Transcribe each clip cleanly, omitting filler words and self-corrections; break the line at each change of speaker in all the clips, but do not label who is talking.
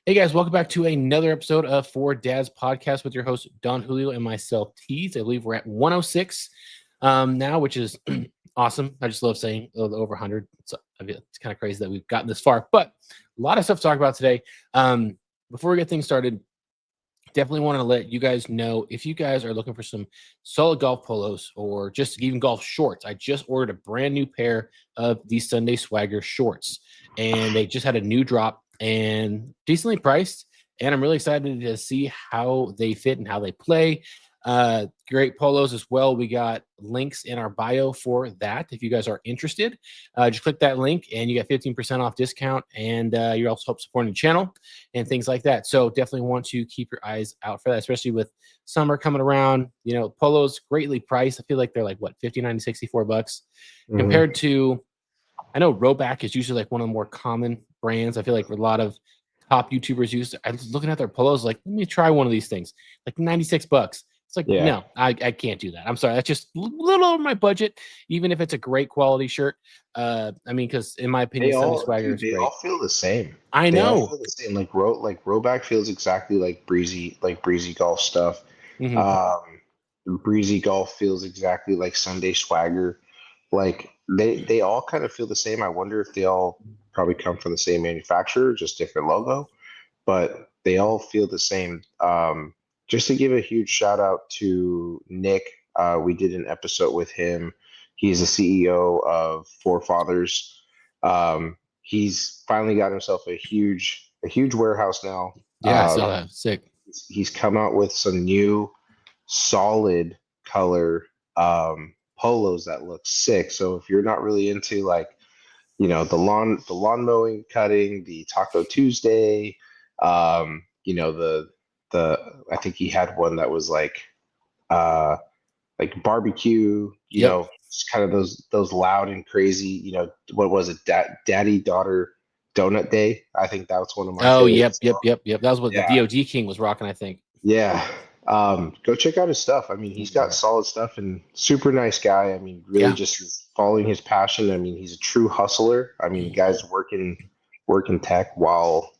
Hey guys, welcome back to another episode of Fore Dad's podcast with your host Don Julio and myself, Tees. I believe we're at 106 now, which is awesome. I just love saying over 100. It's kind of crazy that we've gotten this far, but a lot of stuff to talk about today. Before we get things started, definitely want to let you guys know if you guys are looking for some solid golf polos or just even golf shorts. I just ordered a brand new pair of these Sunday Swagger shorts, and they just had a new drop and decently priced. And I'm really excited to see how they fit and how they play. Great polos as well. We got links in our bio for that. If you guys are interested, just click that link and you get 15% off discount. And you also help supporting the channel and things like that. So definitely want to keep your eyes out for that, especially with summer coming around. You know, polos greatly priced. I feel like they're like what, 59 to 64 bucks compared to, I know Roback is usually like one of the more common brands. I feel like a lot of top YouTubers use. I was looking at their polos, like, let me try one of these things, like 96 bucks. It's like, no, I can't do that. I'm sorry. That's just a little over my budget, even if it's a great quality shirt. I mean, because in my opinion, Sunday Swagger is
they
great.
all feel the same.
I
They all
know.
feel the same. Like Roback feels exactly like breezy golf stuff.
Mhm.
Um, Breezy golf feels exactly like Sunday Swagger. Like they all kind of feel the same. I wonder if they all probably come from the same manufacturer, just different logo, but they all feel the same. Just to give a huge shout out to Nick, we did an episode with him. He's the CEO of Forefathers. He's finally got himself a huge warehouse now.
Yeah, I saw that. Sick.
He's come out with some new solid color polos that look sick. So if you're not really into like, the lawn mowing, cutting, the Taco Tuesday, the I think he had one that was uh like barbecue,
Yep.
it's kind of those loud and crazy, what was it, daddy daughter donut day? I think that was one of my
Oh, yep,
favorites.
yep, yep, yep. That was what the
Yeah,
DOG King was rocking, I think.
yeah. Go check out his stuff. I mean, he's got solid stuff and super nice guy. I mean, really
Yeah.
just is following his passion. I mean, he's a true hustler. I mean, the guy's working tech while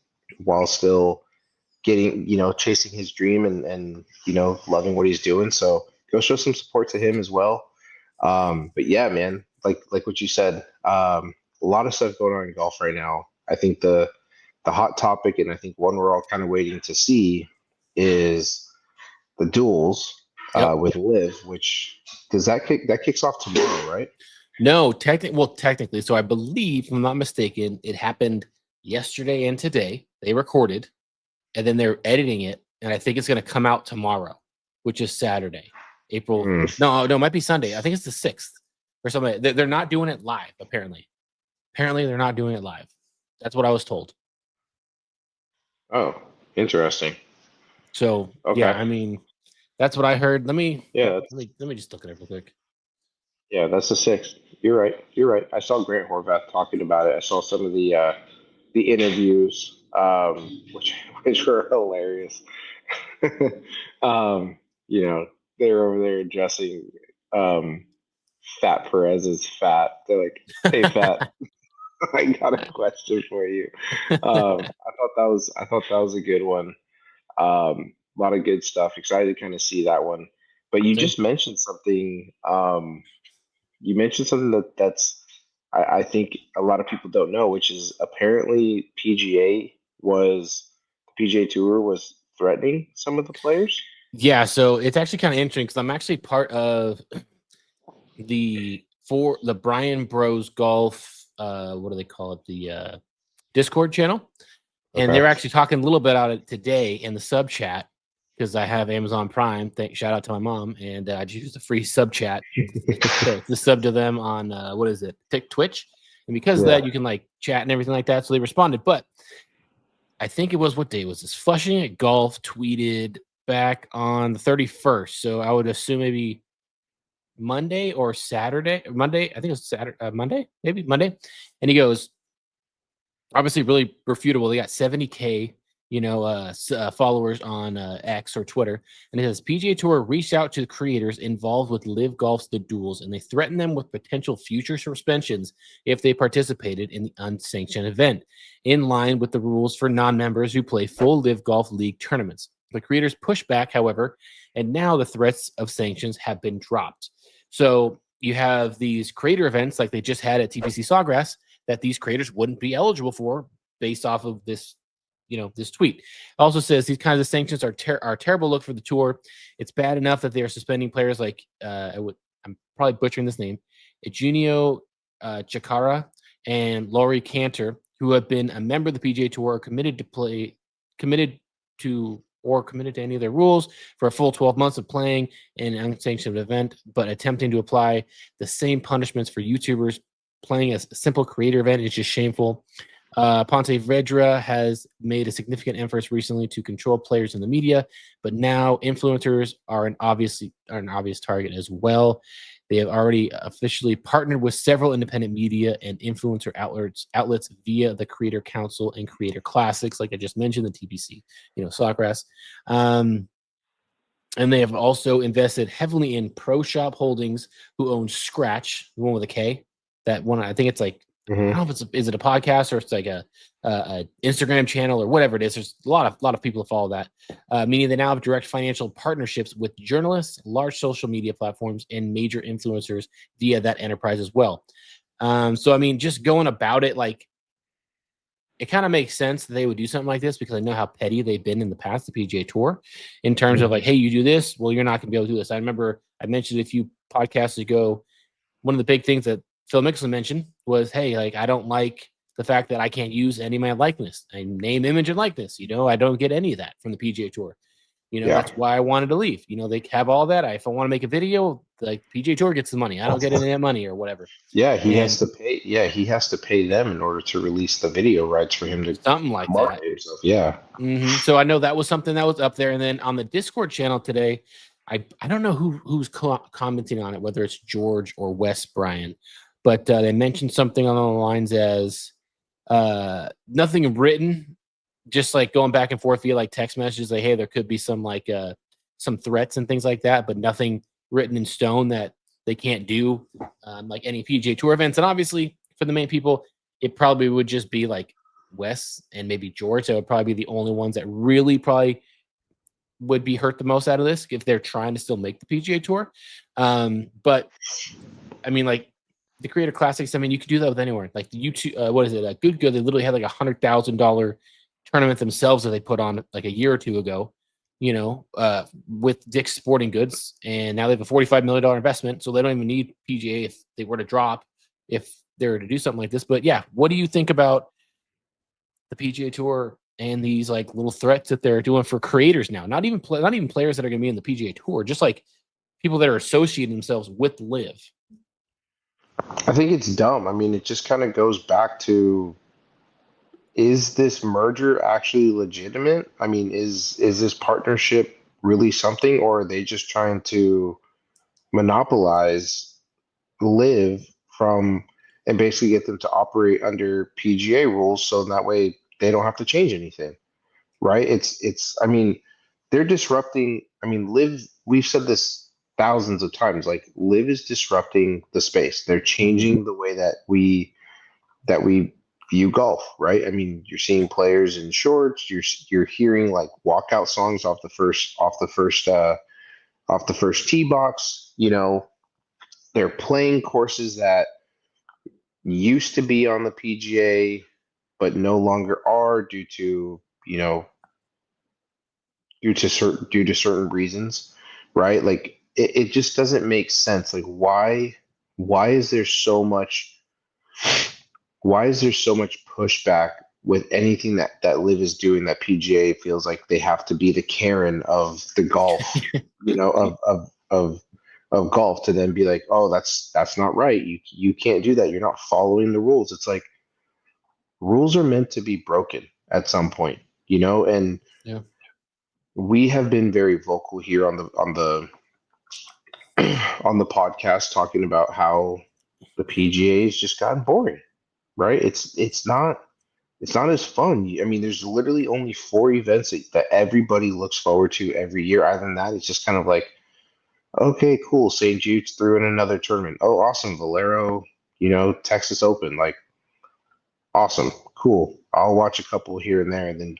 still getting, chasing his dream and loving what he's doing. So go show some support to him as well. But yeah, man, like what you said, a lot of stuff going on in golf right now. I think the hot topic, and I think one we're all kind of waiting to see, is the duels
Yep.
with Live, which does that kicks off tomorrow, right?
No, technically. So I believe, if I'm not mistaken, it happened yesterday and today. They recorded, and then they're editing it, and I think it's going to come out tomorrow, which is Saturday, April.
Mm.
No, it might be Sunday. I think it's the 6th or something. They're not doing it live. Apparently, they're not doing it live. That's what I was told.
Oh, interesting.
So yeah,
Okay.
I mean, that's what I heard. Let me
Yeah,
let me just look at it real quick.
yeah, that's the sixth. You're right. You're right. I saw Grant Horvath talking about it. I saw some of the interviews, which were hilarious. um, they're over there addressing um, Fat Perez as fat. They're like, "Hey, Fat, I got a question for you." I thought that was a good one. A lot of good stuff. Excited to kind of see that one. But you
Same.
just mentioned something. You mentioned something that's I think a lot of people don't know, which is apparently PGA Tour was threatening some of the players.
Yeah, so it's actually kind of interesting because I'm actually part of the Brian Bros Golf. What do they call it? The Discord channel, and
Okay.
they're actually talking a little bit about it today in the sub chat because I have Amazon Prime. Shout out to my mom, and I just used a free sub chat to sub to them on what is it, Twitch, and because of
Yeah.
that, you can like chat and everything like that. So they responded, but I think it was, what day was this? Flushing at Golf tweeted back on the 31st. So I would assume maybe Monday or Saturday. Monday, I think it was Saturday, Monday, maybe Monday. And he goes, obviously really refutable. They got 70K followers on X or Twitter, and it says PGA Tour reached out to the creators involved with Live Golf's The Duels, and they threatened them with potential future suspensions if they participated in the unsanctioned event, in line with the rules for non-members who play full Live Golf League tournaments. The creators pushed back, however, and now the threats of sanctions have been dropped. So you have these creator events like they just had at TPC Sawgrass that these creators wouldn't be eligible for based off of this this tweet. It also says these kinds of sanctions are a terrible look for the tour. It's bad enough that they are suspending players like I'm probably butchering this name, Eugenio Chikara and Laurie Cantor, who have been a member of the PGA Tour, committed to any of their rules for a full 12 months of playing in an unsanctioned event, but attempting to apply the same punishments for YouTubers playing a simple creator event is just shameful. Ponte Vedra has made a significant effort recently to control players in the media, but now influencers are an obvious target as well. They have already officially partnered with several independent media and influencer outlets via the Creator Council and Creator Classics, like I just mentioned, the TPC, Sawgrass. And they have also invested heavily in Pro Shop Holdings, who owns Scratch, the one with a K. That one, I think it's like, I don't know if is it a podcast or it's like a Instagram channel or whatever it is. There's a lot of people that follow that, meaning they now have direct financial partnerships with journalists, large social media platforms, and major influencers via that enterprise as well. So I mean, just going about it, like, it kind of makes sense that they would do something like this because I know how petty they've been in the past, the PGA Tour, in terms of like, hey, you do this, well, you're not going to be able to do this. I remember I mentioned a few podcasts ago, one of the big things that Phil Mickelson mentioned was, hey, like, I don't like the fact that I can't use any of my likeness. I name, image, and likeness. I don't get any of that from the PGA Tour. That's why I wanted to leave. They have all that. If I want to make a video, like, PGA Tour gets the money. I don't get any of that money or whatever.
Yeah, he has to pay. Yeah, he has to pay them in order to release the video rights for him to
something like that.
Himself. Yeah.
Mm-hmm. So I know that was something that was up there. And then on the Discord channel today, I don't know who's commenting on it, whether it's George or Wes Bryan, but they mentioned something on the lines as nothing written, just like going back and forth via like text messages, like, hey, there could be some like some threats and things like that, but nothing written in stone that they can't do like any PGA Tour events. And obviously for the main people, it probably would just be like Wes and maybe George. That would probably be the only ones that really probably would be hurt the most out of this if they're trying to still make the PGA Tour. But I mean, like, the Creator Classics, I mean, you could do that with anywhere. Like the YouTube, what is it? Good. They literally had like $100,000 tournament themselves that they put on like a year or two ago, with Dick's Sporting Goods, and now they have a $45 million investment, so they don't even need PGA if they were to drop, if they were to do something like this. But yeah, what do you think about the PGA Tour and these like little threats that they're doing for creators now? Not even players that are going to be in the PGA Tour, just like people that are associating themselves with Live.
I think it's dumb. I mean, it just kind of goes back to, is this merger actually legitimate? I mean, is this partnership really something, or are they just trying to monopolize Live from and basically get them to operate under PGA rules so that way they don't have to change anything, right? I mean, they're disrupting. I mean, Live, we've said this thousands of times, like, Live is disrupting the space. They're changing the way that we view golf, right? I mean, you're seeing players in shorts, you're hearing like walkout songs off the first tee box. They're playing courses that used to be on the PGA but no longer are due to certain reasons, right? Like, it just doesn't make sense. Like, why is there so much pushback with anything that Live is doing, that PGA feels like they have to be the Karen of the golf, of golf, to then be like, oh, that's not right. You can't do that. You're not following the rules. It's like, rules are meant to be broken at some point, and
yeah.
We have been very vocal here on the on the podcast, talking about how the PGA has just gotten boring, right? It's not it's not as fun. I mean, there's literally only 4 events that everybody looks forward to every year. Other than that, it's just kind of like, okay, cool. St. Jude's threw in another tournament. Oh, awesome. Valero, Texas Open. Like, awesome. Cool. I'll watch a couple here and there. And then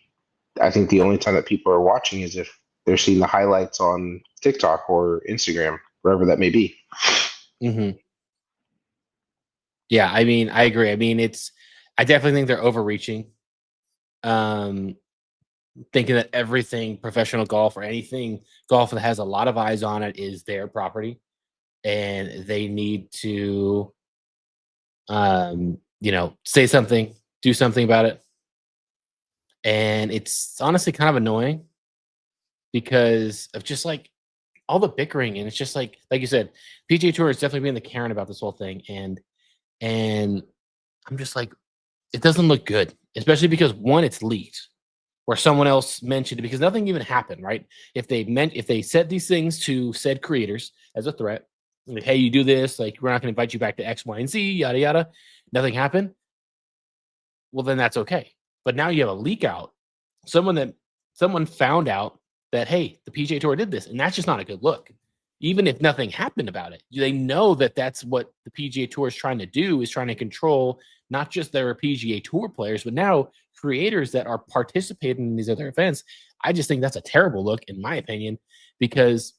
I think the only time that people are watching is if they're seeing the highlights on TikTok or Instagram, wherever that may be.
Mm-hmm. Yeah, I mean, I agree. I mean, I definitely think they're overreaching. Thinking that everything professional golf or anything golf that has a lot of eyes on it is their property, and they need to, say something, do something about it. And it's honestly kind of annoying because of just like all the bickering, and it's just like you said, PGA Tour is definitely being the Karen about this whole thing, and I'm just like, it doesn't look good, especially because one, it's leaked, where someone else mentioned it because nothing even happened, right? If they said these things to said creators as a threat, like, hey, you do this, like we're not going to invite you back to X, Y, and Z, yada yada, nothing happened. Well, then that's okay. But now you have a leak out, someone found out that hey, the PGA Tour did this, and that's just not a good look. Even if nothing happened about it, they know that that's what the PGA Tour is trying to do, is trying to control not just their PGA Tour players, but now creators that are participating in these other events. I just think that's a terrible look, in my opinion, because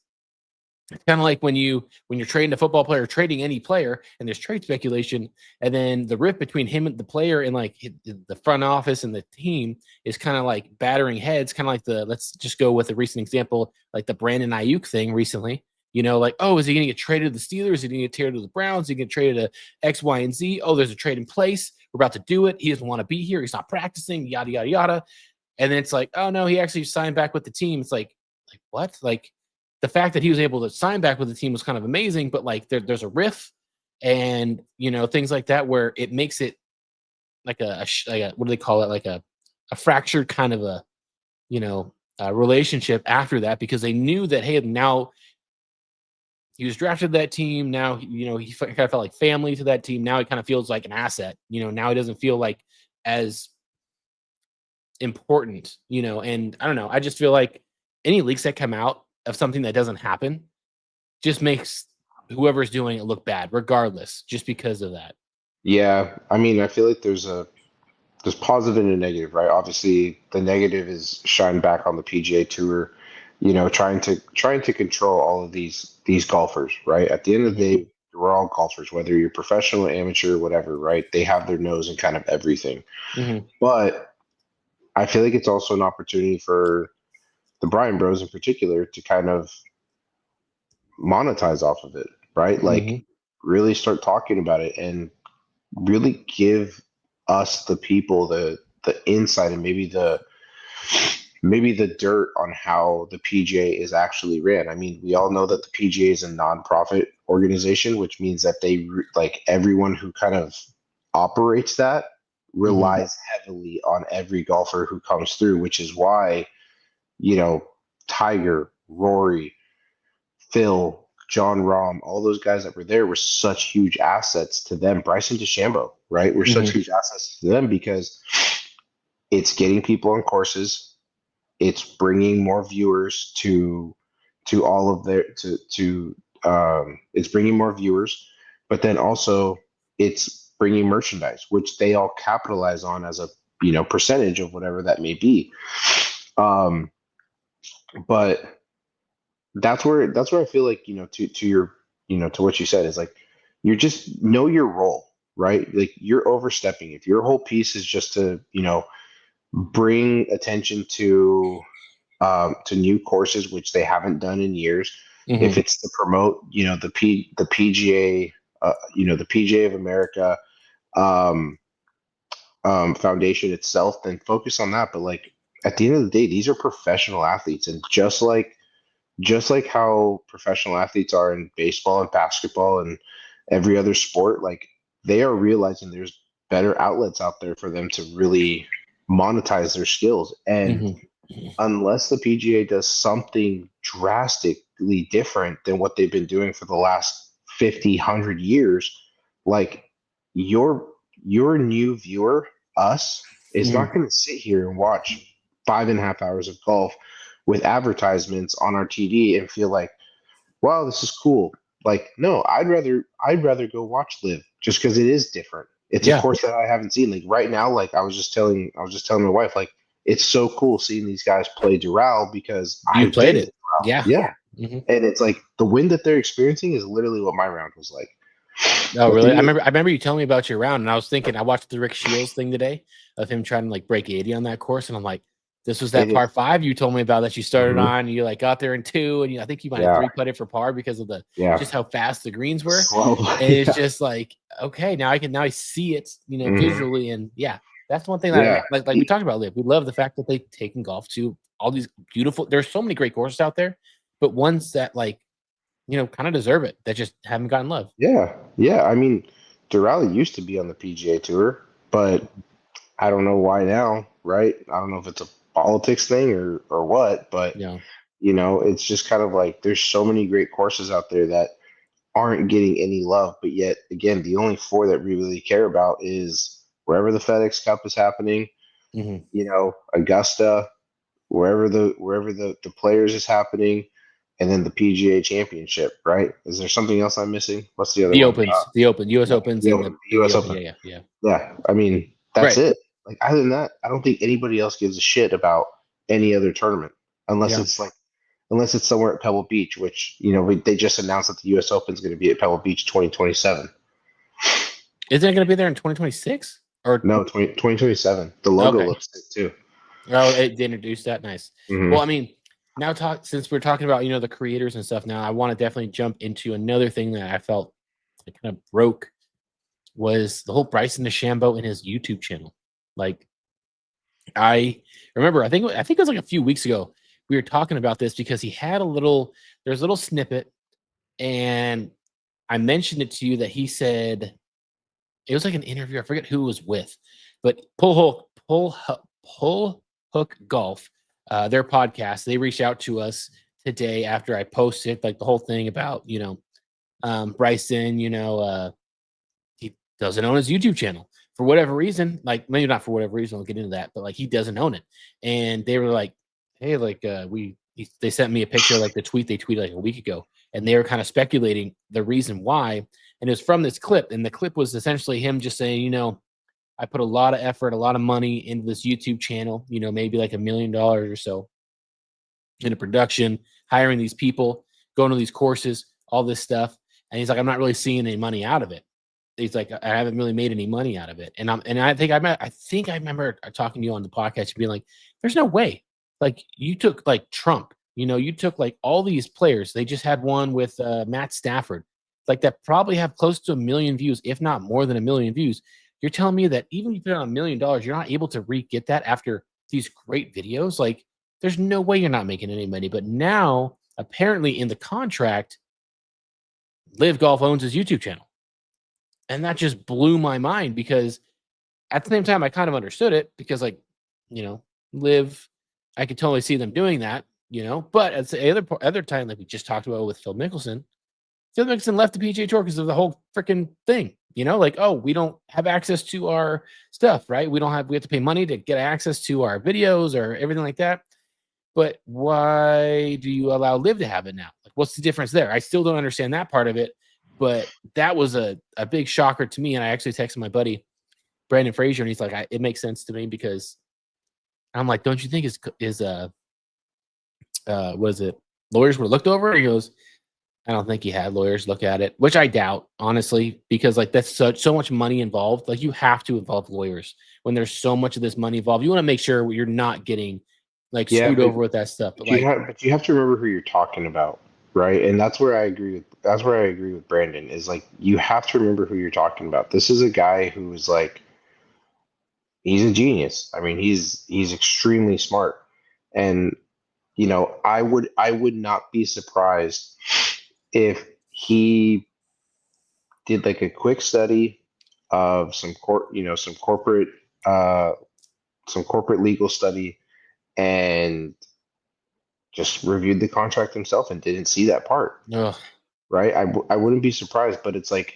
it's kind of like when you're trading a football player, trading any player, and there's trade speculation, and then the rift between him and the player and like the front office and the team is kind of like battering heads, kind of like let's just go with a recent example, like the Brandon Ayuk thing recently. Like, oh, is he going to get traded to the Steelers? Is he going to get traded to the Browns? Is he going to get traded to X, Y, and Z? Oh, there's a trade in place. We're about to do it. He doesn't want to be here. He's not practicing. Yada yada yada. And then it's like, oh no, he actually signed back with the team. It's like what? Like the fact that he was able to sign back with the team was kind of amazing, but like there's a riff and things like that where it makes it like a what do they call it, like a fractured kind of a relationship after that, because they knew that hey, now he was drafted to that team, now he kind of felt like family to that team, now he kind of feels like an asset, now he doesn't feel like as important, and I don't know, I just feel like any leaks that come out of something that doesn't happen just makes whoever's doing it look bad, regardless, just because of that.
Yeah, I mean, I feel like there's positive and a negative, right? Obviously, the negative is shine back on the PGA Tour, trying to control all of these golfers, right? At the end of
Mm-hmm.
the day, we're all golfers, whether you're professional, amateur, whatever, right? They have their nose in kind of everything.
Mm-hmm.
But I feel like it's also an opportunity for the Bryan Bros in particular to kind of monetize off of it, right?
Mm-hmm.
Like really start talking about it and really give us the people the insight and maybe the dirt on how the PGA is actually ran. I mean, we all know that the PGA is a nonprofit organization, which means that like everyone who kind of operates that
Mm-hmm.
relies heavily on every golfer who comes through, which is why, you know, Tiger, Rory, Phil, John Rahm, all those guys that were there were such huge assets to them. Bryson DeChambeau, right? Were such
Mm-hmm.
huge assets to them because it's getting people on courses. It's bringing more viewers to all of their to it's bringing more viewers, but then also it's bringing merchandise, which they all capitalize on as a percentage of whatever that may be. Um, but that's where I feel like to your to what you said is like you're just know your role, right? Like you're overstepping. If your whole piece is just to bring attention to new courses which they haven't done in years, if
Mm-hmm.
it's to promote the PGA, the PGA of America um, foundation itself, then focus on that. But like at the end of the day, these are professional athletes, and just like how professional athletes are in baseball and basketball and every other sport, like they are realizing there's better outlets out there for them to really monetize their skills. And
Mm-hmm.
unless the PGA does something drastically different than what they've been doing for the last 50, 100 years, like your your new viewer, us, is not going to sit here and watch 5.5 hours of golf with advertisements on our TV and feel like, wow, this is cool. Like, no, I'd rather go watch Live just because it is different. It's a
Yeah,
course that I haven't seen. Like right now, like I was just telling my wife, like it's so cool seeing these guys play Doral because
you
I've
played
been to
it.
Doral.
Yeah.
Yeah.
Hmm.
And it's like the wind that they're experiencing is literally what my round was like.
Oh,
But
really? I
then
remember. I remember you telling me about your round, and I was thinking. I watched the Rick Shields thing today of him trying to like break 80 on that course, and I'm like, this was that
it is.
par five you told me about that you started
Mhm.
on. And you like got there in two, and I think you might have
Yeah.
three putted for par because of the
Yeah.
just how fast the greens were.
Slow.
And it's
Yeah.
just like, okay, now I see it,
Mhm.
visually, and yeah, that's one thing that
Yeah.
like we talked about. Liv, we love the fact that they taken golf to all these beautiful. There's so many great courses out there, but ones that like kind of deserve it that just haven't gotten love.
Yeah. Yeah. I mean, Doral used to be on the PGA Tour, but I don't know why now, right? I don't know if it's a politics thing or what, but
Yeah.
it's just kind of like there's so many great courses out there that aren't getting any love, but yet again, the only four that we really care about is wherever the FedEx Cup is happening,
Hmm.
Augusta, wherever the players is happening, and then the PGA Championship, right? Is there something else I'm missing? What's the other
The
one?
opens, the open, U.S.
Yeah,
Opens,
the
and
Open,
the
the
and the
U.S.
Open.
Open.
Yeah, yeah, yeah.
Yeah, I mean that's
Right.
it. Like other than that, I don't think anybody else gives a shit about any other tournament unless
Yeah.
it's somewhere at Pebble Beach, which they just announced that the U.S. Open is going to be at Pebble Beach 2027.
Isn't it going to be there in 2026? Or
No, 2027. The logo
okay.
looks sick too.
Oh, they introduced that. Nice.
Hmm.
Well, I mean, now since we're talking about the creators and stuff. Now, I want to definitely jump into another thing that I felt it kind of broke was the whole Bryson DeChambeau and his YouTube channel. Like, I remember, I think it was like a few weeks ago we were talking about this because he had there's a little snippet, and I mentioned it to you that he said it was like an interview. I forget who it was with, but Pull Hook Golf, their podcast. They reached out to us today after I posted like the whole thing about Bryson. He doesn't own his YouTube channel for whatever reason. Like maybe not for whatever reason. I'll get into that, but like he doesn't own it. And they were like, "Hey, like they sent me a picture like the tweet they tweeted like a week ago, and they were kind of speculating the reason why." And it was from this clip, and the clip was essentially him just saying, I put a lot of effort, a lot of money into this YouTube channel. Maybe like $1 million or so into production, hiring these people, going to these courses, all this stuff. And he's like, I'm not really seeing any money out of it. He's like, I haven't really made any money out of it. And I think I remember talking to you on the podcast and being like, there's no way. Like you took like Trump, you took like all these players. They just had one with Matt Stafford, like that probably have close to 1 million views, if not more than 1 million views. You're telling me that even if you put on $1 million, you're not able to get that after these great videos? Like, there's no way you're not making any money. But now, apparently, in the contract, Live Golf owns his YouTube channel. And that just blew my mind because at the same time, I kind of understood it because, like, Live, I could totally see them doing that. But at the other time, like we just talked about with Phil Mickelson, Phil Mickelson left the PGA Tour because of the whole freaking thing. Like, oh, we don't have access to our stuff, right? We have to pay money to get access to our videos or everything like that. But why do you allow Liv to have it now? Like, what's the difference there? I still don't understand that part of it. But that was a big shocker to me. And I actually texted my buddy Brandon Frazier, and he's like, it makes sense to me because I'm like, don't you think was it lawyers were looked over? And he goes, I don't think he had lawyers look at it, which I doubt, honestly, because like that's so much money involved. Like you have to involve lawyers when there's so much of this money involved. You want to make sure you're not getting like
Yeah,
screwed
but
over with that stuff. But
but you
like,
have but you have to remember who you're talking about, right? And that's where I agree with Brandon is like you have to remember who you're talking about. This is a guy who is like he's a genius. I mean, he's extremely smart. And I would not be surprised if he did like a quick study of uh some corporate legal study and just reviewed the contract himself and didn't see that part,
ugh,
right? I wouldn't be surprised, but it's like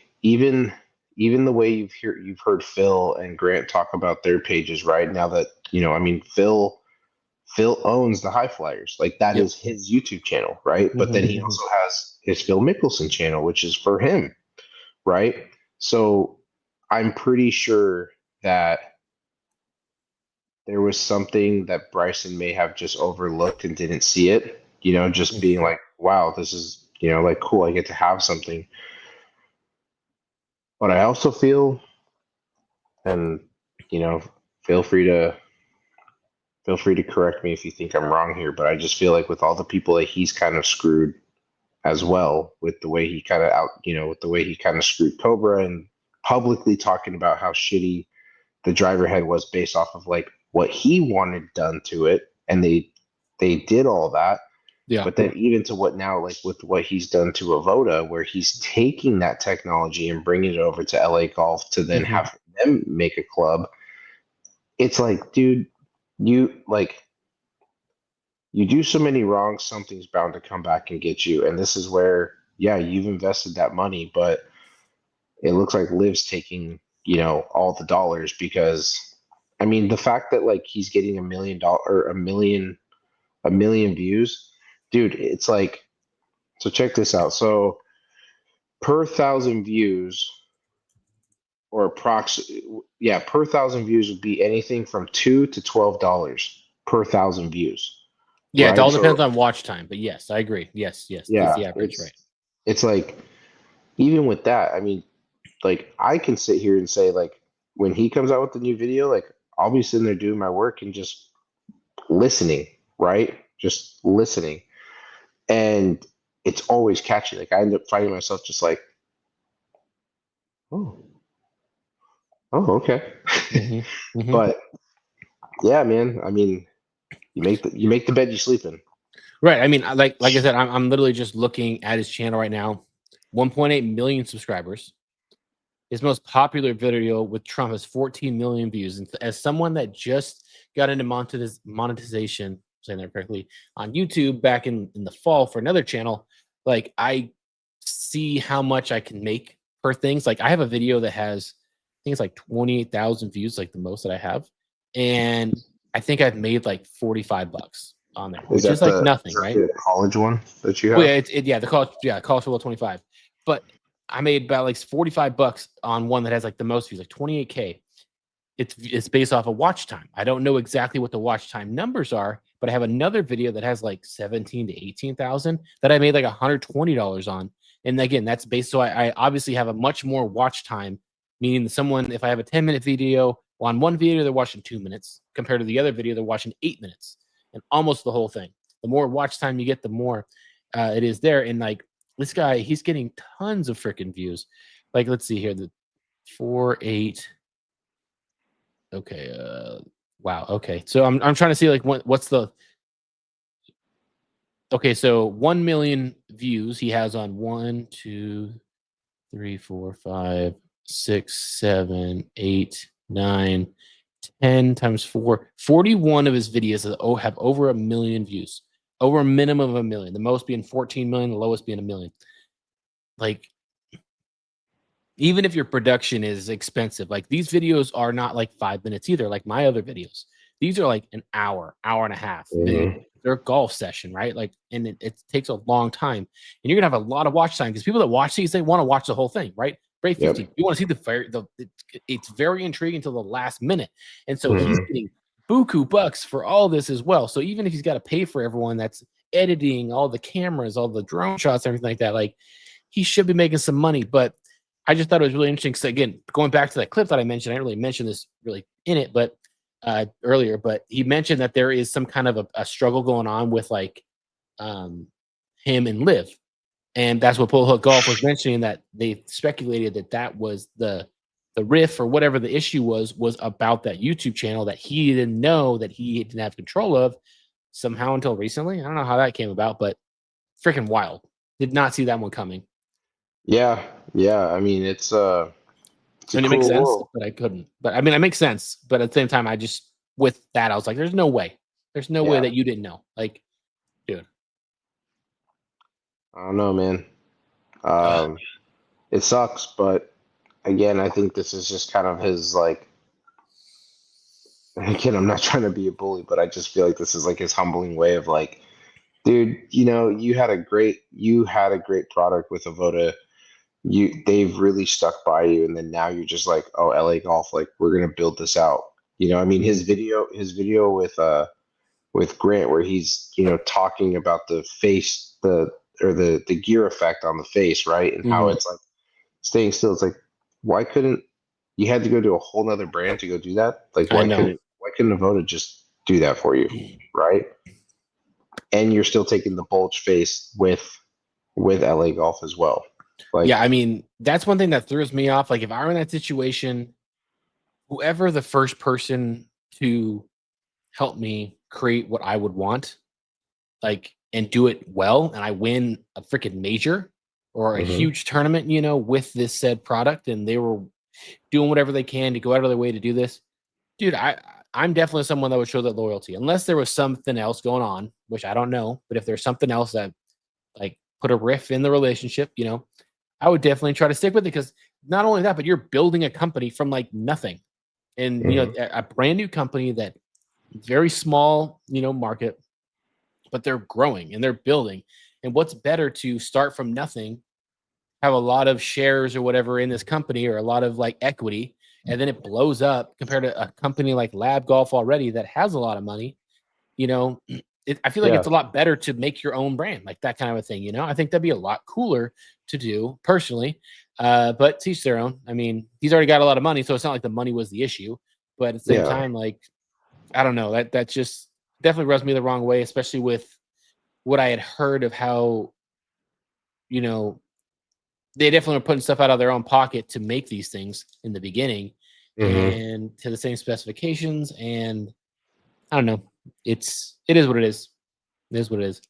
even the way you've heard Phil and Grant talk about their pages, right? Now that I mean, Phil owns the High Flyers, like that
Yep.
is his YouTube channel, right? But then he
Mm-hmm.
also has his Phil Mickelson channel, which is for him, right? So I'm pretty sure that there was something that Bryson may have just overlooked and didn't see it, just being like, wow, this is, like cool, I get to have something. But I also feel, and you know, feel free to feel free to correct me if you think I'm wrong here, but I just feel like with all the people that he's kind of screwed as well, with the way he kind of with the way he kind of screwed Cobra and publicly talking about how shitty the driver head was based off of like what he wanted done to it, and they did all that.
Yeah.
But then even to what now, like with what he's done to Avoda, where he's taking that technology and bringing it over to LA Golf to then
Mm-hmm.
have them make a club, it's like, dude, you like you do so many wrongs, something's bound to come back and get you. And this is where, yeah, you've invested that money, but it looks like Liv's taking, all the dollars because I mean the fact that like he's getting $1 million or a million views, dude, it's like, so check this out. So per thousand views or per thousand views would be anything from $2 to $12 per thousand views.
Yeah, it
Right.
all
So
depends on watch time, but yes, I agree. Yes, that's
yeah,
the average, right?
it's like even with that, I mean, like I can sit here and say like when he comes out with the new video, like I'll be sitting there doing my work and just listening, right? Just listening. And it's always catchy. Like I end up finding myself just like, oh, oh, okay.
Mm-hmm. Mm-hmm.
But yeah, man. I mean, you make the bed you sleep in.
Right. I mean, like I said, I'm literally just looking at his channel right now. 1.8 million subscribers. His most popular video with Trump has 14 million views. And as someone that just got into monetization, saying that correctly, on YouTube back in the fall for another channel, like I see how much I can make per things. Like I have a video that has, I think it's like 28,000 views, like the most that I have. And I think I've made like $45 on there,
Is
which is
that
like nothing, right?
the college one that you
Well,
have?
yeah, college football 25. But I made about like $45 on one that has like the most views, like 28K. It's based off of watch time. I don't know exactly what the watch time numbers are, but I have another video that has like 17 to 18,000 that I made like $120 on. And again, that's based. So I obviously have a much more watch time, meaning that someone, if I have a 10-minute video, well, on one video they're watching 2 minutes compared to the other video they're watching 8 minutes, and almost the whole thing. The more watch time you get, the more it is there. And like this guy, he's getting tons of freaking views. Like let's see here, the 4.8. Okay. Wow. Okay. So I'm trying to see like what's the. Okay, so 1 million views he has on 1, 2, 3, 4, 5, 6, 7, 8, 9, 10 times 4. 41 of his videos have over 1 million views, over a minimum of 1 million. The most being 14 million, the lowest being 1 million. Like, even if your production is expensive, like these videos are not like 5 minutes either, like my other videos. These are like an hour, hour and a half video.
Mhm.
They're a golf session, right? Like, and it takes a long time, and you're gonna have a lot of watch time because people that watch these, they want to watch the whole thing, right? Break 50.
Yep.
You want to see it's very intriguing until the last minute. And so he's
Mhm.
getting buku bucks for all this as well. So even if he's got to pay for everyone that's editing, all the cameras, all the drone shots, everything like that, like he should be making some money. But I just thought it was really interesting. So again, going back to that clip that I mentioned, I didn't really mention this really in it, but earlier, but he mentioned that there is some kind of a struggle going on with like um, him and Liv, and that's what Pull Hook Golf was mentioning, that they speculated that that was the riff or whatever the issue was about that YouTube channel that he didn't know, that he didn't have control of somehow until recently. I don't know how that came about, but freaking wild. Did not see that one coming.
Yeah. Yeah. I mean, it's
I
a
mean, it makes
cruel
sense,
world.
but I couldn't. But I mean, it makes sense. But at the same time, I just, with that, I was like, there's no way. There's no way
Yeah.
that you didn't know. Like, dude.
I don't know, man.
Ugh.
Um, it sucks, but again, I think this is just kind of his like. Again, I'm not trying to be a bully, but I just feel like this is like his humbling way of like, dude, you had a great product with Avoda. They've really stuck by you, and then now you're just like, oh, LA Golf, like we're gonna build this out. I mean,
Mhm.
his video with Grant, where he's talking about the face, the gear effect on the face, right, and how
Mhm.
it's like staying still. It's like, why couldn't you had to go to a whole nother brand to go do that? Like,
I
why
know.
couldn't Avoda just do that for you, right? And you're still taking the bulge face with LA Golf as well.
Yeah,
Like,
I mean, that's one thing that throws me off. Like, if I were in that situation, whoever the first person to help me create what I would want, like, and do it well, and I win a freaking major or a
mhm.
huge tournament, with this said product, and they were doing whatever they can to go out of their way to do this, dude. I'm definitely someone that would show that loyalty, unless there was something else going on, which I don't know. But if there's something else that like put a riff in the relationship, I would definitely try to stick with it because not only that, but you're building a company from like nothing, and
Mhm.
a brand new company that very small, market, but they're growing and they're building. And what's better to start from nothing, have a lot of shares or whatever in this company or a lot of like equity, and then it blows up compared to a company like Lab Golf already that has a lot of money. you know, I feel like
Yeah,
it's a lot better to make your own brand, like that kind of a thing. I think that'd be a lot cooler to do personally. But teach their own. I mean, he's already got a lot of money, so it's not like the money was the issue. But at the same
yeah,
time, like I don't know, that just definitely rubs me the wrong way, especially with what I had heard of how you know they definitely were putting stuff out of their own pocket to make these things in the beginning
hmm
and to the same specifications. And I don't know. It is what it is. It is what it is.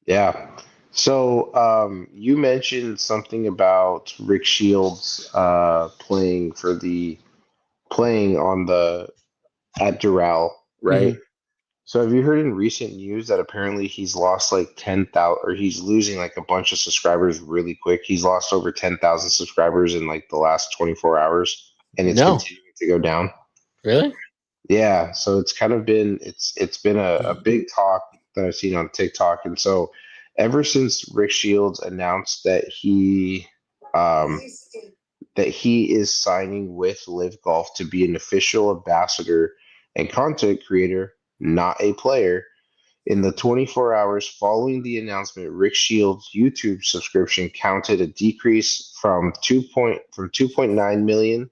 yeah. So, you mentioned something about Rick Shields playing on the at Doral, right?
Hmm.
So, have you heard in recent news that apparently he's lost like 10,000, or he's losing like a bunch of subscribers really quick? He's lost over 10,000 subscribers in like the last 24 hours, and it's
No,
continuing to go down.
really?
Yeah, so it's been a big talk that I've seen on TikTok, and so ever since Rick Shields announced um, that he is signing with Live Golf to be an official ambassador and content creator, not a player, in the 24 hours following the announcement, Rick Shields' YouTube subscription counted a decrease from 2.9 million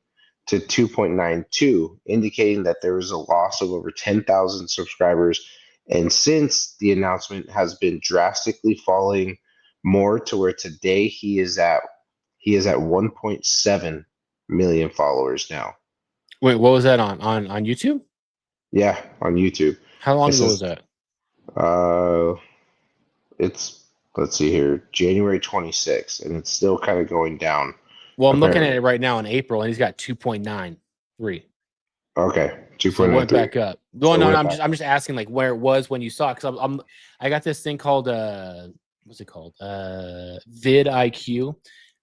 to 2.92, indicating that there was a loss of over 10,000 subscribers. And since the announcement has been drastically falling more to where today he is at 1.7 million followers now.
Wait, what was that on YouTube?
Yeah, on YouTube.
How
It
long ago was
says
that?
uh it's let's see here, January 26th, and it's still kind of going down,
Well, I'm looking at
apparently.
it right now in April, and he's got 2.93.
Okay,
So it went
2.93.
back up. No,
So it
no, no.
went
I'm
back
just I'm
up.
just asking like where it was when you saw it because I got this thing called what's it called Vid IQ,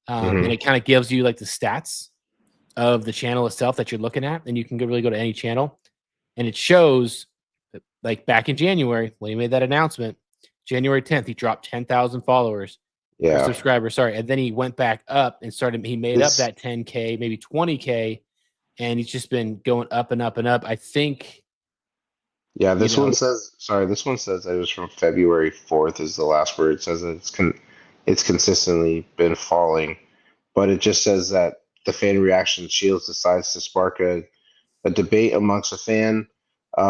and
Hmm
it kind of gives you like the stats of the channel itself that you're looking at, and you can really go to any channel, and it shows like back in January when he made that announcement, January 10th, he dropped 10,000 followers or
Yeah.
subscribers, sorry, and then he went back up and started. He made up
This
that 10K, maybe 20K, and he's just been going up and up and up. I think
yeah,
you
this one
know,
says sorry, this one says that it was from February 4th is the last word. It says that it's consistently been falling, but it just says that the fan reaction Shields decides to spark a debate amongst a fan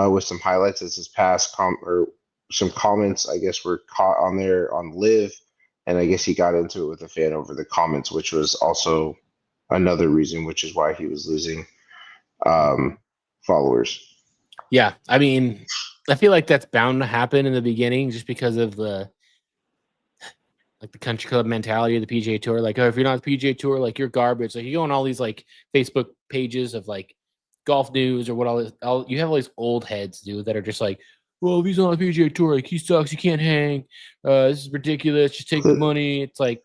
with some highlights as his past or some comments, I guess, were caught on there on Live, and I guess he got into it with a fan over the comments, which was also another reason, which is why he was losing um, followers.
yeah. I mean, I feel like that's bound to happen in the beginning just because of the like the country club mentality of the PGA Tour. Like, oh, if you're not the PGA Tour, like you're garbage. Like you go on all these like Facebook pages of like golf news or what you have all these old heads, dude, that are just like, well, if he's on the PGA Tour, like he sucks, he can't hang. This is ridiculous. Just take the money. It's like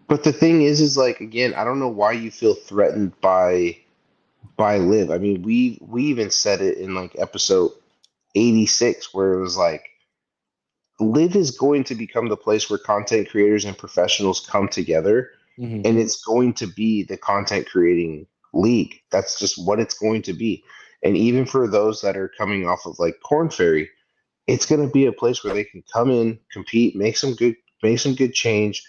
But the thing is like again, I don't know why you feel threatened by Live. I mean, we even said it in like episode 86 where it was like Live is going to become the place where content creators and professionals come together,
Hmm.
and it's going to be the content creating league. That's just what it's going to be. And even for those that are coming off of like Corn Ferry, it's going to be a place where they can come in, compete, make some good change,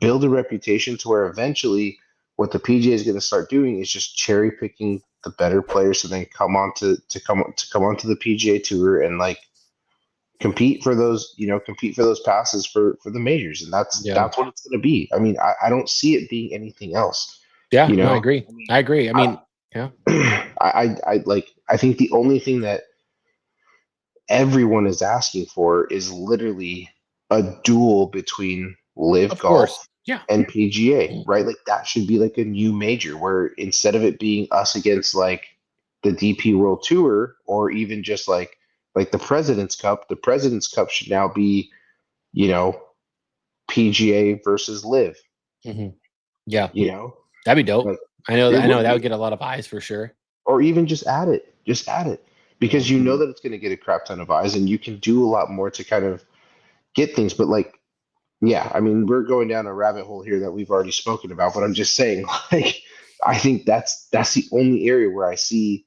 build a reputation to where eventually what the PGA is going to start doing is just cherry picking the better players to then come on to come onto the PGA tour and like compete for those, compete for those passes for the majors. And
Yeah.
that's what it's going to be. I mean, I don't see it being anything else,
Yeah.
you
No, I
know.
agree.
I mean,
I agree. I
I,
mean, yeah.
I think the only thing that everyone is asking for is literally a duel between Live
Of course.
Golf
Yeah.
and PGA, right? Like that should be like a new major where instead of it being us against like the DP World Tour or even just like the President's Cup should now be, you know, PGA versus Live,
Hmm. Yeah.
you know?
That'd be dope.
Like
I know.
it
I know
would
that would
be.
get a lot of eyes for sure.
Or even just add it.
Yeah.
Because you know that it's going to get a crap ton of eyes and you can do a lot more to kind of get things. But like, yeah, I mean, we're going down a rabbit hole here that we've already spoken about, but I'm just saying, like, I think that's the only area where I see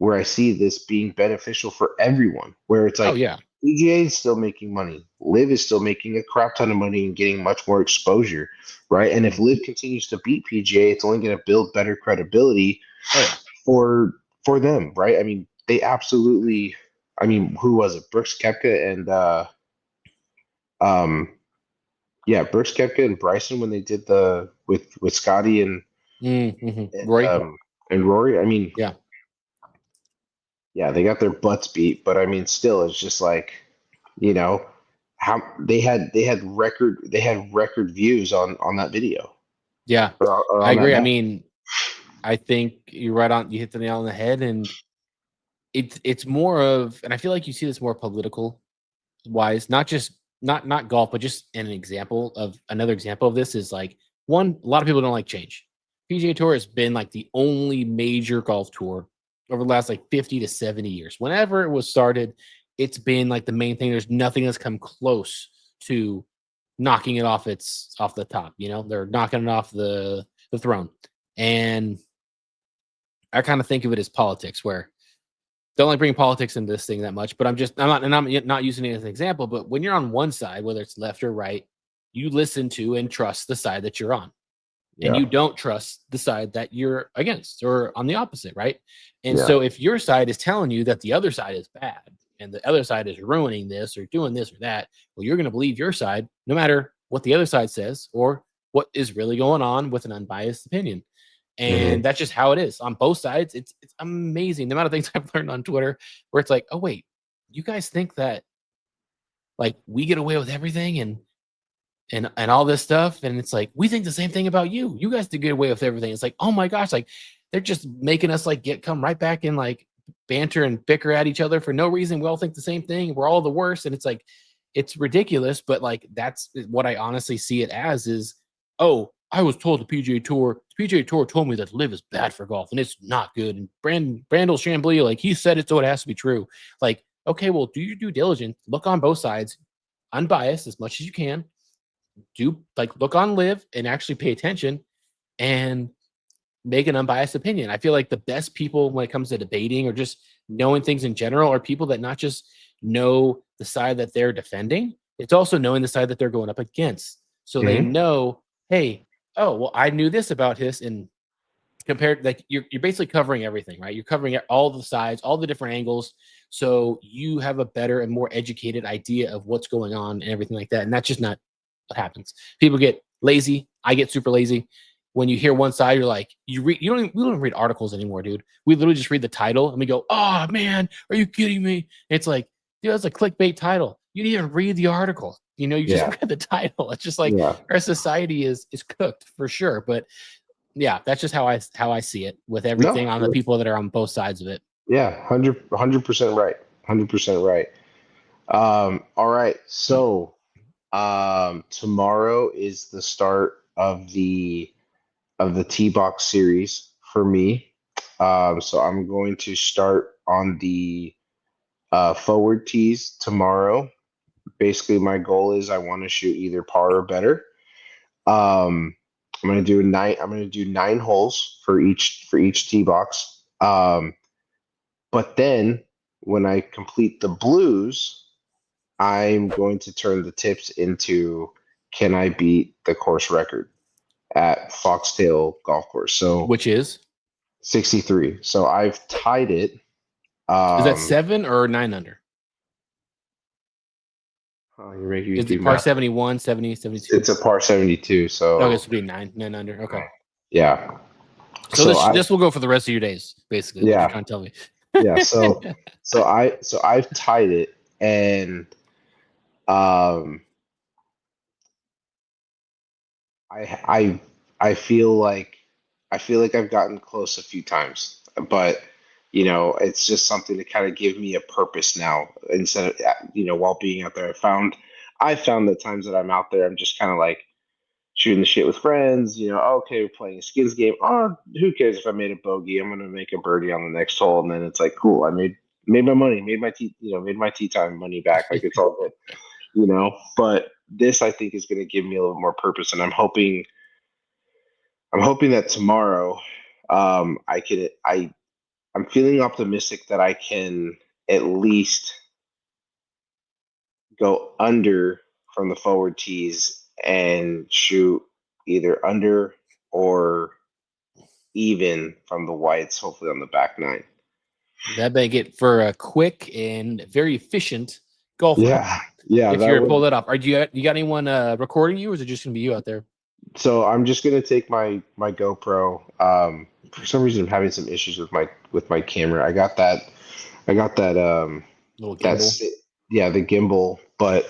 this being beneficial for everyone. Where it's
Oh
like
yeah.
PGA is still making money, Live is still making a crap ton of money and getting much more exposure, right? And if Live continues to beat PGA, it's only going to build better credibility
Oh yeah.
for for them, right? I mean, they absolutely. I mean, who was it? Brooks Koepka and um yeah, Brooks Koepka and Bryson when they did the with Scotty
Mm-hmm.
and
Roy.
um and Rory. I mean,
Yeah.
yeah, they got their butts beat, but I mean, still, it's just like you know how they had record views on that video
Yeah.
or
I
on that
agree. I
match.
mean, I think you're right on. You hit the nail on the head, and it's more of, and I feel like you see this more political wise, not just not golf, but just an example of another example of this is like one. A lot of people don't like change. PGA Tour has been like the only major golf tour over the last like 50 to 70 years. Whenever it was started, it's been like the main thing. There's nothing that's come close to knocking it off the top. You know, they're knocking it off the throne, and I kind of think of it as politics, where don't like bringing politics into this thing that much, but I'm not using it as an example. But when you're on one side, whether it's left or right, you listen to and trust the side that you're on, and
Yeah,
you don't trust the side that you're against or on the opposite, right? And
yeah,
so if your side is telling you that the other side is bad and the other side is ruining this or doing this or that, well, you're going to believe your side no matter what the other side says or what is really going on with an unbiased opinion.
hmm,
And that's just how it is on both sides. It's amazing the amount of things I've learned on Twitter where it's like, oh wait, you guys think that like we get away with everything and all this stuff, and it's like we think the same thing about you. You guys did get away with everything. It's like, oh my gosh, like they're just making us like come right back and like banter and bicker at each other for no reason. We all think the same thing. We're all the worst, and it's like it's ridiculous. But like that's what I honestly see it as is, oh, I was told the PGA Tour told me that live is bad for golf and it's not good. And Brandel Chambly, like he said it, so it has to be true. Like, okay, well, do your due diligence, look on both sides, unbiased as much as you can, do like look on live and actually pay attention and make an unbiased opinion. I feel like the best people when it comes to debating or just knowing things in general are people that not just know the side that they're defending, it's also knowing the side that they're going up against. So they
hmm,
know, hey, oh, well, I knew this about his and compared like you're basically covering everything, right? You're covering all the sides, all the different angles. So you have a better and more educated idea of what's going on and everything like that. And that's just not what happens. People get lazy. I get super lazy. When you hear one side, you're like, we don't even read articles anymore, dude. We literally just read the title and we go, oh man, are you kidding me? And it's like, dude, that's a clickbait title. You didn't even read the article. You know, you just
yeah,
read the title. It's just like
yeah.
our society is cooked for sure. But yeah, that's just how I see it with everything
No,
on the people that are on both sides of it.
yeah, 100% right, 100% right. All right, so tomorrow is the start of the tee box series for me. So I'm going to start on the forward tees tomorrow. Basically, my goal is I want to shoot either par or better. I'm gonna do nine. I'm gonna do 9 holes for each tee box. But then when I complete the blues, I'm going to turn the tips into can I beat the course record at Foxtail Golf Course? So
Which is
63. So I've tied it.
that 7 or 9 under?
Oh, you're making me
Is
do
it par
math.
71, 70, 72?
It's a par 72. So
Okay, so it'll be 9 under. Okay.
yeah.
So,
So
this will go for the rest of your days, basically. What
yeah.
you're trying to tell me.
Yeah. So I've tied it, and um I feel like I've gotten close a few times, but it's just something to kind of give me a purpose now instead of while being out there. I found the times that I'm out there, I'm just kind of like shooting the shit with friends. Okay, we're playing a skins game. Oh, who cares if I made a bogey? I'm gonna make a birdie on the next hole, and then it's like, cool, I made my money, made my tea time money back. Like it's all good. But this I think is gonna give me a little more purpose, and I'm hoping that tomorrow, I'm feeling optimistic that I can at least go under from the forward tees and shoot either under or even from the whites, hopefully on the back 9.
That make it for a quick and very efficient golf round.
Yeah.
If you're to pull that off, you got anyone recording you, or is it just gonna be you out there?
So I'm just gonna take my GoPro. For some reason, I'm having some issues with my camera. I got that.
Little gimbal.
The gimbal, but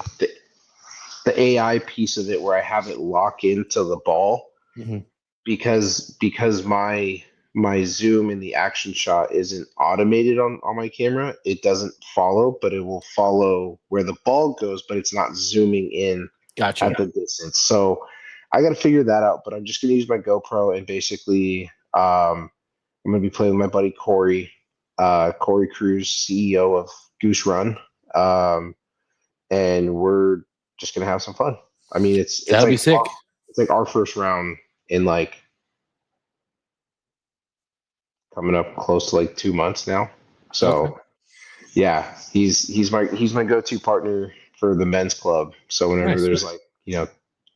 the AI piece of it where I have it lock into the ball because my zoom in the action shot isn't automated on my camera. It doesn't follow, but it will follow where the ball goes, but it's not zooming in
Gotcha.
at the distance. So I got to figure that out, but I'm just going to use my GoPro and basically I'm going to be playing with my buddy Corey Cruz, CEO of Goose Run. And we're just going to have some fun. I mean,
That'll
like
be sick.
It's like our first round in like coming up close to like 2 months now. So yeah, he's my go-to partner for the men's club. So whenever there's like,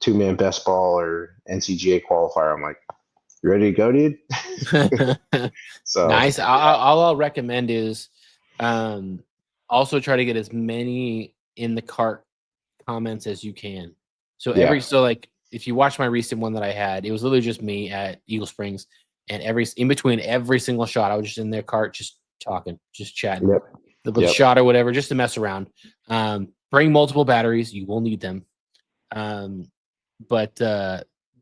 2-man best ball or NCGA qualifier, I'm like, you ready to go, dude? So
nice. All I'll recommend is also try to get as many in the cart comments as you can. So like if you watch my recent one that I had, it was literally just me at Eagle Springs, and in between every single shot, I was just in their cart, just talking, just chatting, the shot or whatever, just to mess around. Bring multiple batteries; you will need them. But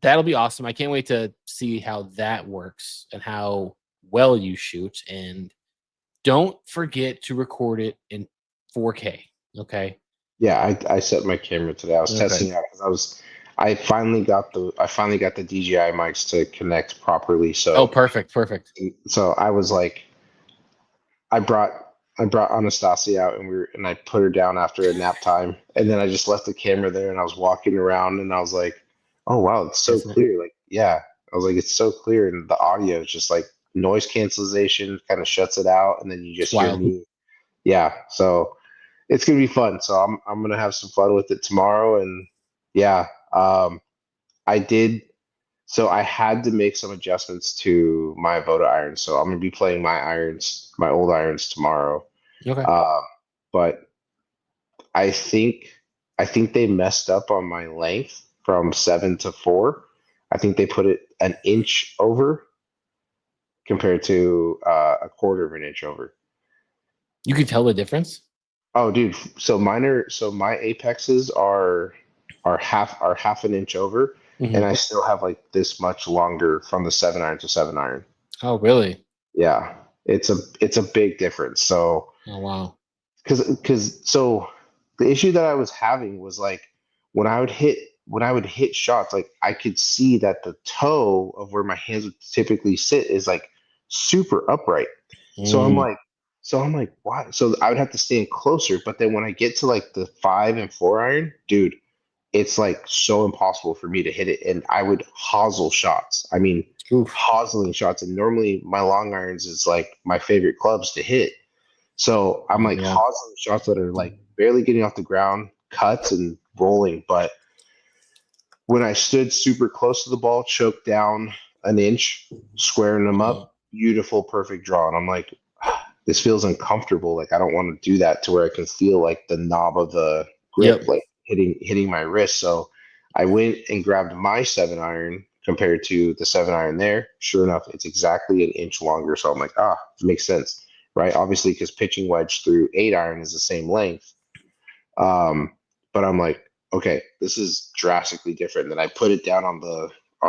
that'll be awesome. I can't wait to see how that works and how well you shoot. And don't forget to record it in 4K. Okay.
Yeah, I set my camera today. I was testing it out because I finally got the DJI mics to connect properly. So
perfect.
So I was like, I brought Anastasia out and I put her down after a nap time, and then I just left the camera there and I was walking around and I was like, oh wow, it's so clear. Like I was like, it's so clear, and the audio is just like noise cancellation kind of shuts it out, and then you just hear me. Yeah, so it's gonna be fun. So I'm gonna have some fun with it tomorrow, and I did. So I had to make some adjustments to my Voda irons. So I'm gonna be playing my old irons tomorrow.
Okay.
But I think they messed up on my length from 7 to 4. I think they put it an inch over compared to a quarter of an inch over.
You can tell the difference.
Oh, dude. So my apexes are half an inch over, and I still have like this much longer from the 7-iron to 7-iron.
Oh, really?
Yeah, it's a big difference. So,
oh wow,
because so the issue that I was having was like when I would hit would hit shots, like I could see that the toe of where my hands would typically sit is like super upright. So I'm
Mm,
like, why? So I would have to stand closer. But then when I get to like the 5 and 4 iron, dude, it's like so impossible for me to hit it. And I would hosel shots. I mean,
oof.
hosling shots. And normally my long irons is like my favorite clubs to hit. So I'm like
Yeah.
hosling shots that are like barely getting off the ground, cuts and rolling. But when I stood super close to the ball, choked down an inch, squaring them up, beautiful, perfect draw. And I'm like, this feels uncomfortable. Like I don't want to do that to where I can feel like the knob of the grip
Yep.
like hitting my wrist. So I went and grabbed my 7 iron compared to the 7 iron there. Sure enough, it's exactly an inch longer. So I'm like, it makes sense, right? Obviously, because pitching wedge through 8 iron is the same length. But I'm like, okay, this is drastically different. Then I put it down on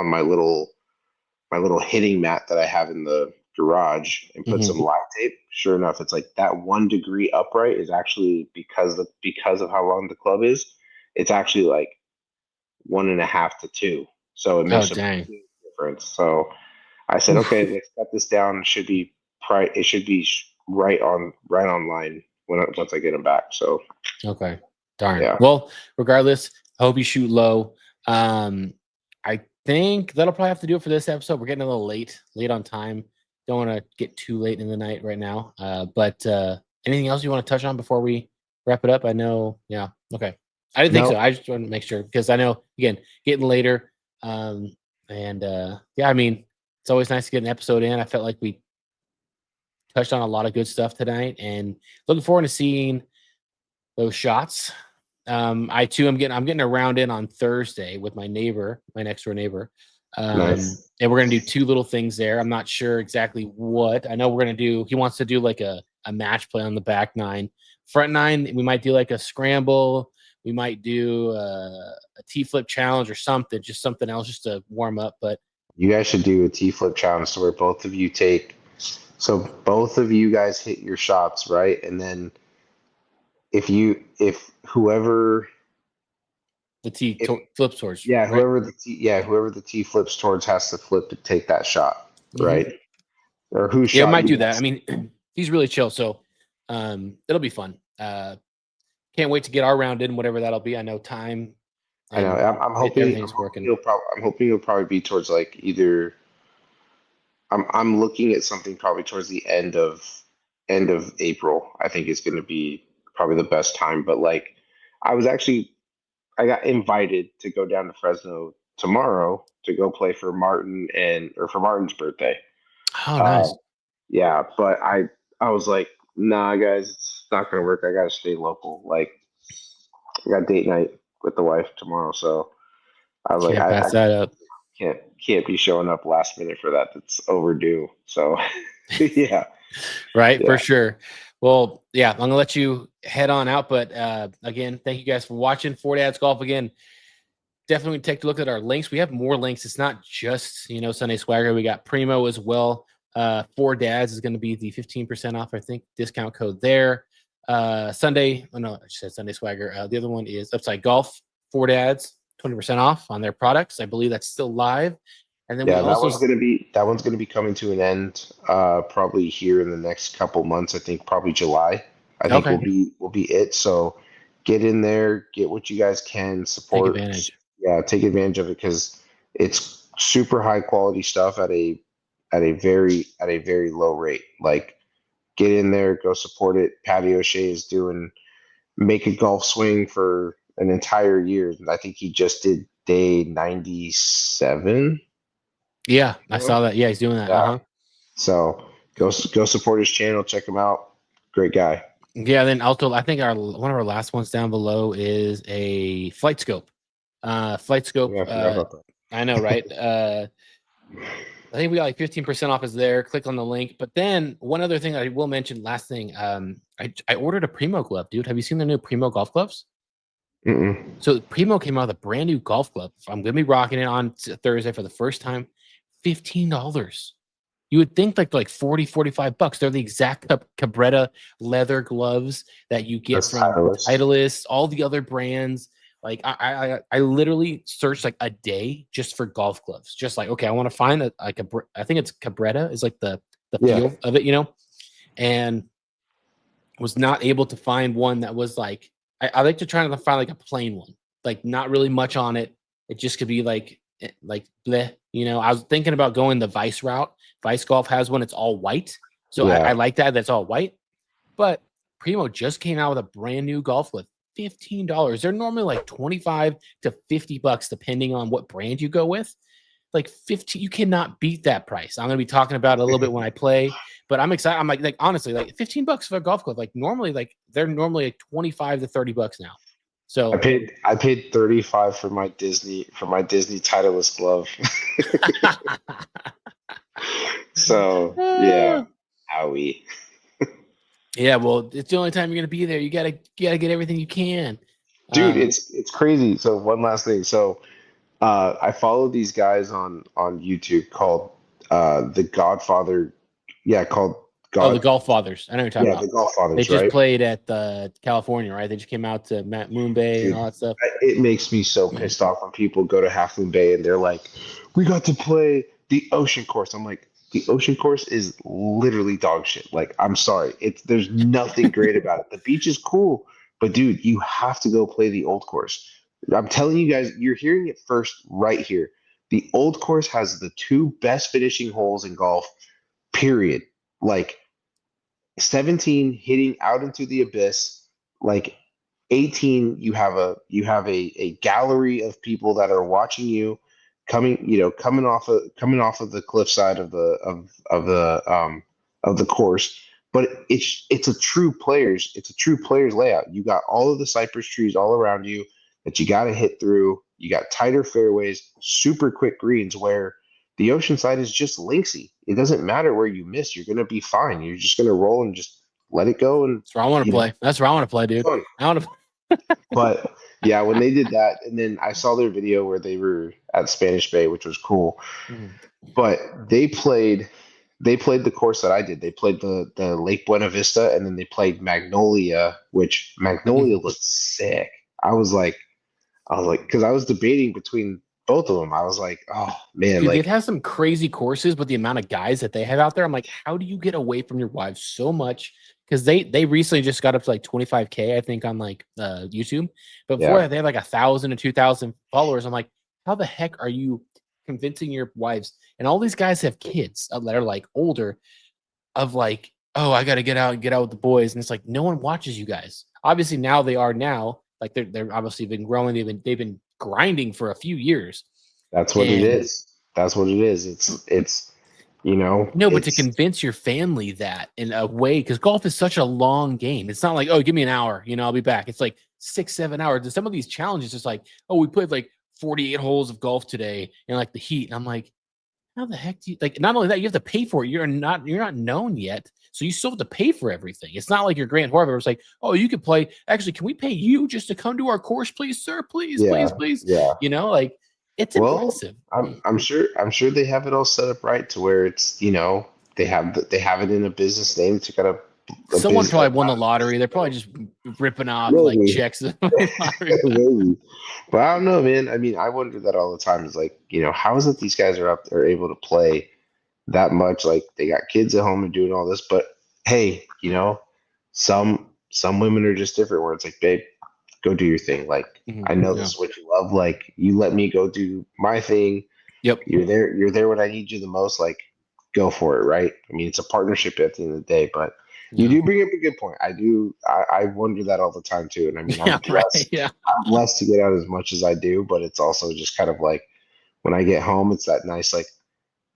my little hitting mat that I have in the garage and put
Hmm.
some live tape. Sure enough, it's like that 1 degree upright is actually because of how long the club is, it's actually like 1.5 to 2. So it
Oh,
makes a
dang.
big difference. So I said,
Oof.
okay, let's cut this down. It should be right on line once I get them back. So
Okay. Darn.
yeah.
Well, regardless, I hope you shoot low. I think that'll probably have to do it for this episode. We're getting a little late on time. Don't want to get too late in the night right now. But anything else you want to touch on before we wrap it up? I know. Yeah. Okay. I didn't think so.
No,
I just wanted to make sure because I know again getting later. And yeah, I mean, it's always nice to get an episode in. I felt like we touched on a lot of good stuff tonight, and looking forward to seeing those shots. I too am getting a round in on Thursday with my neighbor, my next door neighbor.
nice.
And we're gonna do two little things there. I'm not sure exactly what. I know we're gonna do. He wants to do like a match play on the back nine, front nine. We might do like a scramble. We might do a T flip challenge or something, just something else, just to warm up. But
You guys should do a T flip challenge so where both of you take. So both of you guys hit your shots, right? And then if whoever
the T
if
flips towards
yeah
right.
whoever the T flips towards has to flip to take that shot,
Hmm.
right? Or whose
Yeah, we
shot
might
you
do that. I
guys?
mean, he's really chill, so it'll be fun. Can't wait to get our round in, whatever that'll be. I know time
I know.
and
I'm hoping. I'm
everything's
hoping
working.
you'll probably. I'm hoping you'll probably be towards like either. I'm looking at something probably towards the end of April. I think is going to be probably the best time. But like, I was actually I got invited to go down to Fresno tomorrow to go play for Martin's birthday.
Oh,
Uh,
nice.
yeah, but I was like, nah, guys, it's not gonna work. I gotta stay local. Like, I got date night with the wife tomorrow, so I was like,
Can't
I
pass that up.
can't be showing up last minute for that. That's overdue. So, yeah,
Right, for
yeah,
sure. Well, yeah, I'm gonna let you head on out. But again, thank you guys for watching Fore Dads Golf. Again, definitely take a look at our links. We have more links. It's not just Sunday Swagger. We got Primo as well. Fore Dads is going to be the 15% off, I think, discount code there. Sunday, oh no, I said Sunday Swagger. The other one is Upside Golf. Fore Dads, 20% off on their products. I believe that's still live. And then we
yeah.
also
That one's gonna be coming to an end. Probably here in the next couple months. I think probably July. I think will
okay,
be it. So, get in there, get what you guys can,
take
support.
advantage.
Yeah, take advantage of it because it's super high quality stuff at a very low rate. Like, get in there, go support it. Patty O'Shea is doing make a golf swing for an entire year. I think he just did day 97.
Yeah, I
You know?
saw that. Yeah, he's doing that. Uh
Yeah.
huh.
So go support his channel. Check him out. Great guy.
Yeah, then also I think our one of our last ones down below is a flight scope. Flight scope.
Yeah, I forgot about that.
I know, right? I think we got like 15% off is there. Click on the link. But then one other thing I will mention, last thing, I ordered a Primo glove, dude. Have you seen the new Primo golf gloves?
Mm-mm.
So Primo came out with a brand new golf glove. I'm gonna be rocking it on Thursday for the first time. $15. You would think like 40, $45. They're the exact Cabretta leather gloves that you get
That's
from
Titleist.
Titleist, all the other brands. Like I literally searched like a day just for golf gloves. Just like, okay, I want to find I think it's Cabretta is like the
Yeah.
feel of it, you know, and was not able to find one that was like I like to try to find like a plain one, like not really much on it. It just could be like bleh, you know. I was thinking about going the Vice route. Vice Golf has one; it's all white, so I like that. That's all white. But Primo just came out with a brand new golf glove, $15. They're normally like 25 to $50 depending on what brand you go with. Like 15, you cannot beat that price. I'm gonna be talking about it a little bit when I play, but I'm excited. I'm like honestly, like $15 for a golf club. Like normally, like they're normally like 25 to $30 now.
I
So
paid 35 for my Disney Titleist glove. So yeah, owie.
yeah, well, it's the only time you're gonna be there. You gotta get everything you can.
Dude, it's crazy. So one last thing. So I follow these guys on YouTube called The Godfather. Yeah, called
Oh, the
God.
Golf Fathers. I know what you're talking
Yeah,
about.
The Golf
They
Fathers,
just
right?
played at California, right? They just came out to Moon Bay and
Dude,
all that stuff.
it makes me so pissed off when people go to Half Moon Bay and they're like, "We got to play the Ocean Course." I'm like, the Ocean Course is literally dog shit. Like, I'm sorry, there's nothing great about it. The beach is cool, but dude, you have to go play the Old Course. I'm telling you guys, you're hearing it first right here. The Old Course has the two best finishing holes in golf. Period. Like 17 hitting out into the abyss, like 18 you have a gallery of people that are watching you coming, coming off of the cliffside of the course. But it's a true players layout. You got all of the cypress trees all around you that you got to hit through. You got tighter fairways, super quick greens where the Oceanside is just linksy. It doesn't matter where you miss. You're going to be fine. You're just going to roll and just let it go. And,
That's where I want to play. That's where I want to play, dude.
fun.
I want to.
But yeah, when they did that, and then I saw their video where they were at Spanish Bay, which was cool. But they played the course that I did. They played the Lake Buena Vista, and then they played Magnolia, which Magnolia looked sick. I was like, because I was debating between both of them. I was like, oh man,
Dude, they've
like
had some crazy courses, but the amount of guys that they have out there, I'm like, how do you get away from your wives so much? Because they recently just got up to like 25K, I think, on like YouTube. But before
yeah,
that, they had like 1,000 to 2,000 followers. I'm like, how the heck are you convincing your wives? And all these guys have kids that are like older, of like, oh, I got to get out and get out with the boys. And it's like, no one watches you guys. Obviously, now they are now. Like they're obviously been growing. They've been grinding for a few years.
that's what it
And
is. That's what it is. It's
no, but to
it's
convince your family that in a way, because golf is such a long game. It's not like, oh, give me an hour, I'll be back. It's like 6, 7 hours. And some of these challenges, it's like, oh, we played like 48 holes of golf today in like the heat. And I'm like, how the heck do you like? Not only that, you have to pay for it. You're not known yet, so you still have to pay for everything. It's not like your Grant Horvath. It's like, oh, you could play. Actually, can we pay you just to come to our course, please, sir? Please,
yeah,
please, please.
yeah.
Like it's
Well,
impressive.
I'm sure they have it all set up right to where it's they have it in a business name. It's got a
Someone
business.
probably won the lottery. They're probably just ripping off like
Maybe,
checks. Lottery.
maybe, but I don't know, man. I mean, I wonder that all the time. Is like, how is it these guys are able to play that much? Like they got kids at home and doing all this, but hey, some women are just different. Where it's like, babe, go do your thing. Like I know
Yeah.
this is what you love. Like you let me go do my thing.
Yep.
You're there when I need you the most. Like go for it, right? I mean, it's a partnership at the end of the day, but you
Yeah.
do bring up a good point. I wonder that all the time too. And I mean,
Yeah. Right. Yeah.
I'm blessed to get out as much as I do, but it's also just kind of like when I get home, it's that nice like,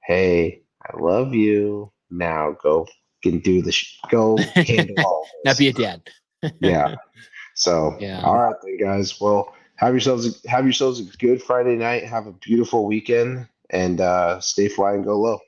hey, I love you. Now go and do go handle all
Now be
this.
a dad.
Yeah. So,
Yeah.
all right then, guys. Well, have yourselves a good Friday night. Have a beautiful weekend, and stay fly and go low.